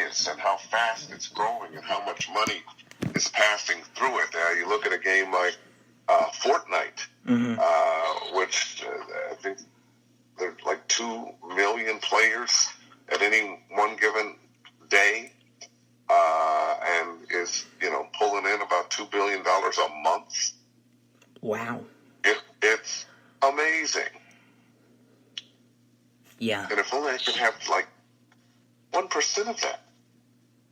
is and how fast it's growing and how much money is passing through it. You look at a game like Fortnite, which I think there's like 2 million players at any one given day, and is, pulling in about $2 billion a month. Wow. It's amazing. Yeah. And if only I could have like 1% of that.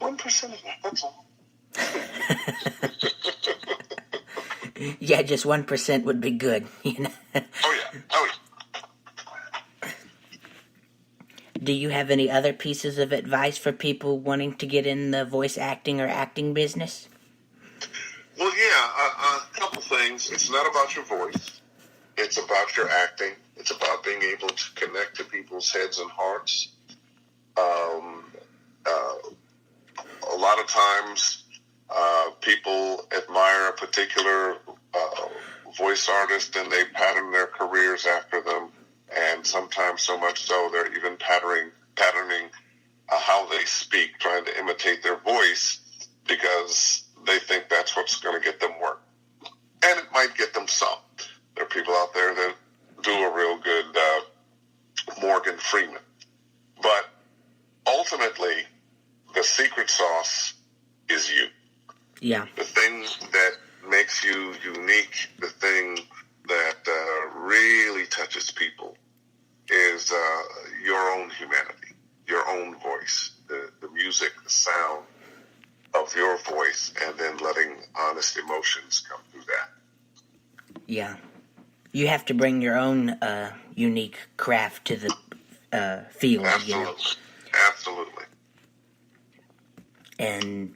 1% of that, that's all. Yeah, just 1% would be good, Oh yeah. Do you have any other pieces of advice for people wanting to get in the voice acting or acting business? Well, yeah, a couple things. It's not about your voice. It's about your acting. It's about being able to connect to people's heads and hearts. A lot of times, people admire a particular voice artist and they pattern their careers after them. And sometimes so much so they're even patterning how they speak, trying to imitate their voice because they think that's what's going to get them work. And it might get them some. There are people out there that do a real good Morgan Freeman. But ultimately, the secret sauce is you. Yeah. The thing that makes you unique, the thing that really touches people is your own humanity, your own voice, the music, the sound of your voice, and then letting honest emotions come through that. Yeah. You have to bring your own unique craft to the field. Absolutely. Absolutely. And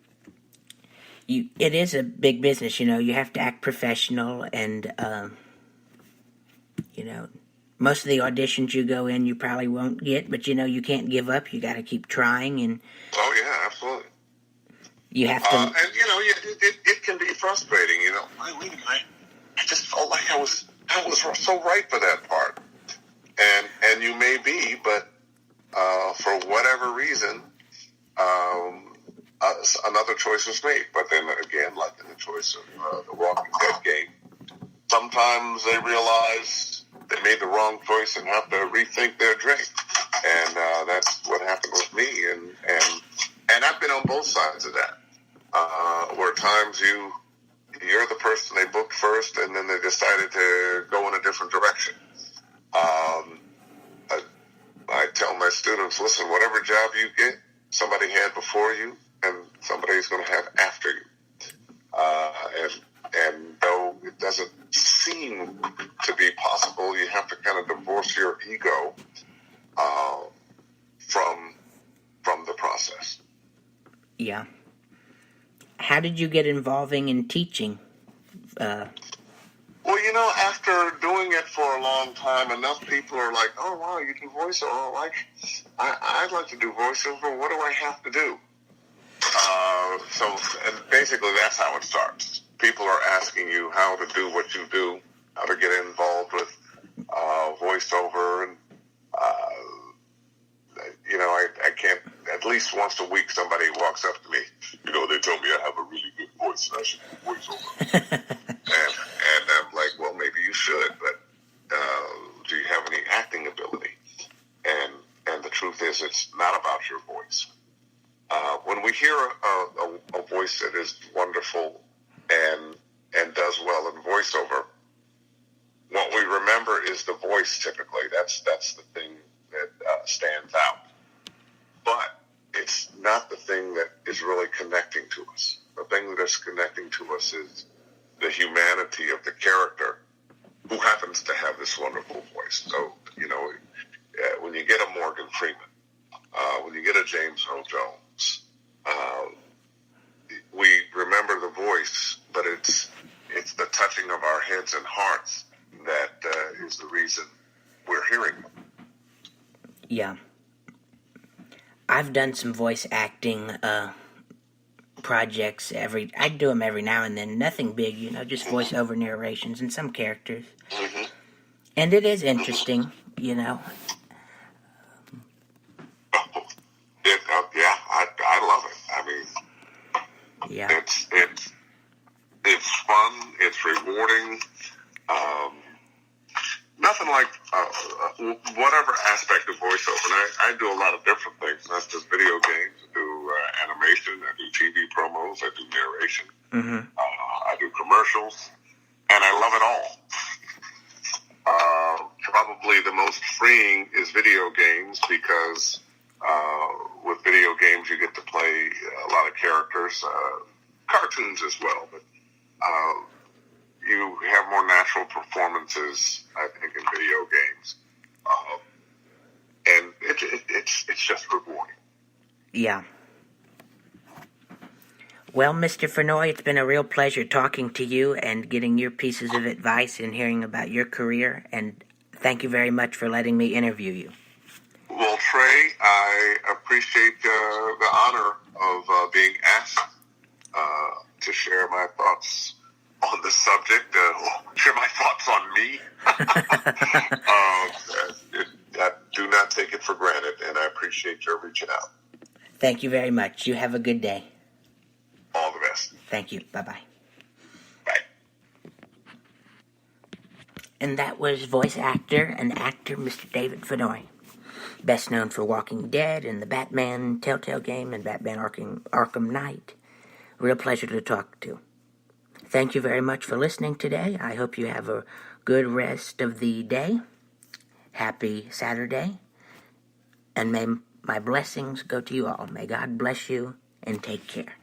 it is a big business, you have to act professional and, most of the auditions you go in, you probably won't get, but you can't give up. You got to keep trying, and oh yeah, absolutely. You have to, and it can be frustrating. Wait a minute, I just felt like I was so right for that part, and you may be, but for whatever reason, another choice was made. But then again, like in the choice of the Walking Dead game, sometimes they realize they made the wrong choice and have to rethink their drink. And that's what happened with me. And I've been on both sides of that. Where times you're the person they booked first and then they decided to go in a different direction. I tell my students, listen, whatever job you get, somebody had before you and somebody's going to have after you. And though it doesn't seem to be possible, you have to kind of divorce your ego from the process. Yeah. How did you get involving in teaching? Well, after doing it for a long time, enough people are like, oh, wow, you do voiceover. I'd like to do voiceover. What do I have to do? And basically that's how it starts. People are asking you how to do what you do, how to get involved with voiceover. And, I can't, at least once a week somebody walks up to me, they tell me I have a really good voice and I should do voiceover. and I'm like, well, maybe you should, but do you have any acting ability? And the truth is, it's not about your voice. When we hear a voice that is wonderful and does well in voiceover, what we remember is the voice typically. That's the thing that stands out. But it's not the thing that is really connecting to us. The thing that is connecting to us is the humanity of the character who happens to have this wonderful voice. So, when you get a Morgan Freeman, when you get a James Earl Jones, we remember the voice, but it's the touching of our heads and hearts that is the reason we're hearing them. Yeah. I've done some voice acting projects. I do them every now and then. Nothing big, just voiceover narrations and some characters. Mm-hmm. And it is interesting, Yeah, I love Yeah. It's fun. It's rewarding. Nothing like whatever aspect of voiceover. And I do a lot of different things, not just video games. I do animation. I do TV promos. I do narration. Mm-hmm. I do commercials, and I love it all. Probably the most freeing is video games because with video games you get to play a lot of characters, cartoons as well, but you have more natural performances, I think, in video games, and it's just rewarding. Yeah. Well, Mr. Fennoy, it's been a real pleasure talking to you and getting your pieces of advice and hearing about your career, and thank you very much for letting me interview you. Well, Trey, I appreciate the honor of being asked to share my thoughts on the subject, share my thoughts on me. I do not take it for granted, and I appreciate your reaching out. Thank you very much. You have a good day. All the best. Thank you. Bye-bye. Bye. And that was voice actor and actor Mr. David Fennoy, best known for Walking Dead and the Batman Telltale game and Batman Arkham Knight. Real pleasure to talk to. Thank you very much for listening today. I hope you have a good rest of the day. Happy Saturday. And may my blessings go to you all. May God bless you and take care.